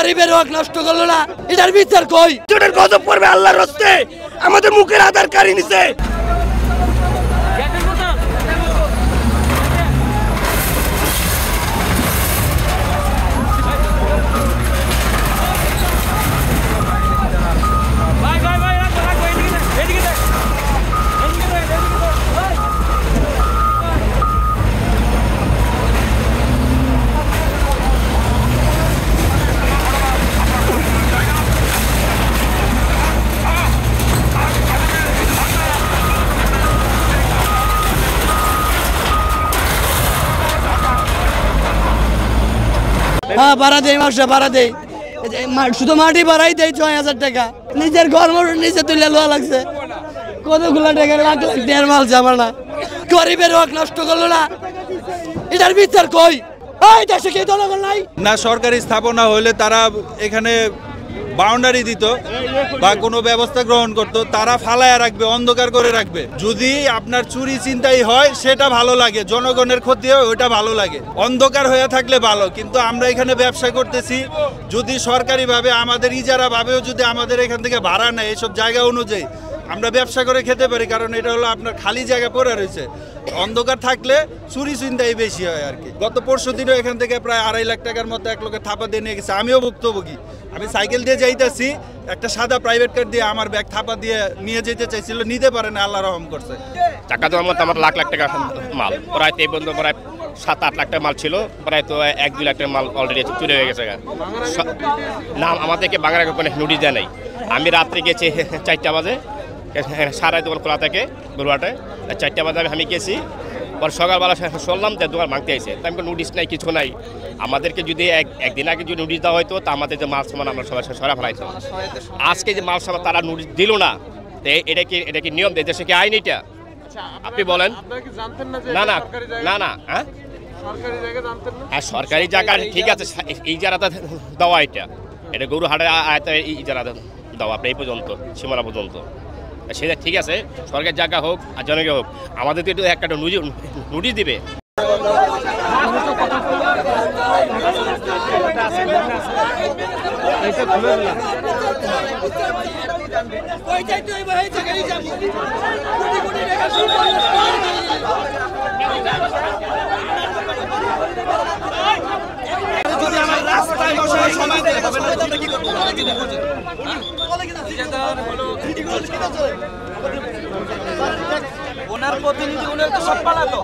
গরিবের হক নষ্ট করলো না, এটার বিচার কই? এটার গজব পড়বে আল্লাহর রাস্তে। আমাদের মুখের আধার কারি নিছে। হ্যাঁ ভাড়া দেই, মাসে ভাড়া দেই, শুধু মাটি ভাড়াই দেয় ৬,০০০ টাকা। নিজের ঘর নিচে তুলে লোয়া লাগছে, কতগুলো টাকা, লাখ লাখ টাকার মাল জমা না। গরিবের হক নষ্ট করলো না, এটার বিচার কই? এই দেশে কি জনগণ নাই? না সরকারি স্থাপনা হলে তারা এখানে বাউন্ডারি দিত বা কোনো ব্যবস্থা গ্রহণ করত, তারা ফালায়া রাখবে, অন্ধকার করে রাখবে। যদি আপনার চুরি চিন্তাই হয় সেটা ভালো লাগে, জনগণের ক্ষতি হয় ওইটা ভালো লাগে, অন্ধকার হয়ে থাকলে ভালো। কিন্তু আমরা এখানে ব্যবসা করতেছি, যদি সরকারিভাবে আমাদের ইজারা ভাবেও যদি আমাদের এখান থেকে ভাড়া নেয় এসব জায়গা অনুযায়ী আমরা ব্যবসা করে খেতে পারি, কারণ এটা হলো আপনার খালি জায়গা পড়ে রয়েছে। অন্ধকার থাকলে চুরি চিন্তাই বেশি হয় আর কি। গত পরশু দিনও এখান থেকে প্রায় 2.5 লাখ টাকার মতো এক লোকের থাপা দিয়ে নিয়ে গেছে। আমিও ভুক্তভোগী, আমি সাইকেল দিয়ে যাইতেছি, একটা সাদা প্রাইভেট কার দিয়ে আমার ব্যাগ থাপা দিয়ে নিয়ে যেতে চাইছিল, নিতে পারে না, আল্লাহ রহম করছে। টাকা দেওয়ার মতো আমার লাখ লাখ টাকা মাল, প্রায় এই পর্যন্ত প্রায় 7-8 লাখ টাকা মাল ছিল, প্রায় তো 1-2 লাখ টাকা মাল অলরেডি চুরি হয়ে গেছে। না আমাদেরকে বাংলা কোনো নোটিশ দেয় নাই। আমি রাত্রে গেছি 4টা বাজে, সারাই দোকান খোলা থাকে গরুয়াটে, 4টা বাজে আমি গেছি। পর সকালবেলা শুনলাম যে দোকান ভাঙতে আসে, তাই আমি নোটিশ নাই, কিছু নাই। আমাদেরকে যদি একদিন আগে যদি নোটিশ দেওয়া হয়তো তা আমাদের যে মাল সামান আমরা সবাই সরা ফেলাইতো। আজকে যে মাল সামান তারা নোটিশ দিল না, এটা কি নিয়ম? দেশে কি আইন এটা? আপনি বলেন। না না না না হ্যাঁ সরকারি জায়গা ঠিক আছে, ইজারাটা দেওয়া, এটা গরু হাটের আয়তে ইজারা দেওয়া আপনার এই পর্যন্ত, সীমানা পর্যন্ত, সেটা ঠিক আছে। সরকারি জায়গা হোক আর জনগণ হোক, আমাদের তো একটা নোটিশ দিবে। ওনার প্রতিনিধি, ওনার তো সব পালাতো।